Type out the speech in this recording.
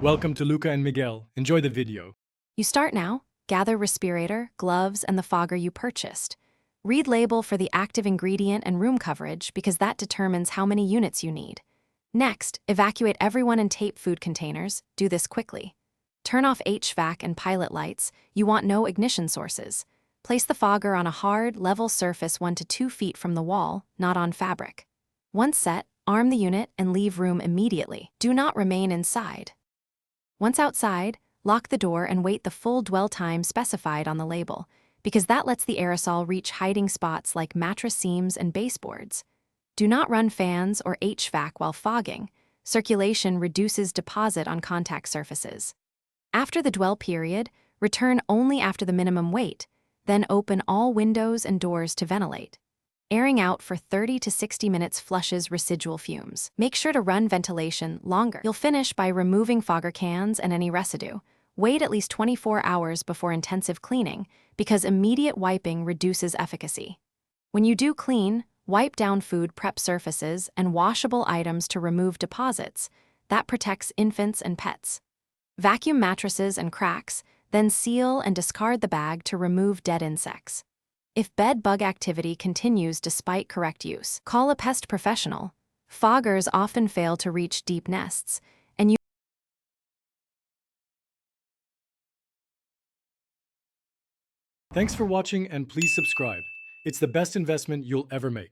Welcome to Luca and Miguel. Enjoy the video. You start now. Gather respirator, gloves, and the fogger you purchased. Read label for the active ingredient and room coverage because that determines how many units you need. Next, evacuate everyone and tape food containers. Do this quickly. Turn off HVAC and pilot lights. You want no ignition sources. Place the fogger on a hard, level surface 1 to 2 feet from the wall, not on fabric. Once set, arm the unit and leave room immediately. Do not remain inside. Once outside, lock the door and wait the full dwell time specified on the label, because that lets the aerosol reach hiding spots like mattress seams and baseboards. Do not run fans or HVAC while fogging. Circulation reduces deposit on contact surfaces. After the dwell period, return only after the minimum wait, then open all windows and doors to ventilate. Airing out for 30 to 60 minutes flushes residual fumes. Make sure to run ventilation longer. You'll finish by removing fogger cans and any residue. Wait at least 24 hours before intensive cleaning, because immediate wiping reduces efficacy. When you do clean, wipe down food prep surfaces and washable items to remove deposits. That protects infants and pets. Vacuum mattresses and cracks, then seal and discard the bag to remove dead insects. If bed bug activity continues despite correct use, call a pest professional. Foggers often fail to reach deep nests, and you Thanks for watching and please subscribe. It's the best investment you'll ever make.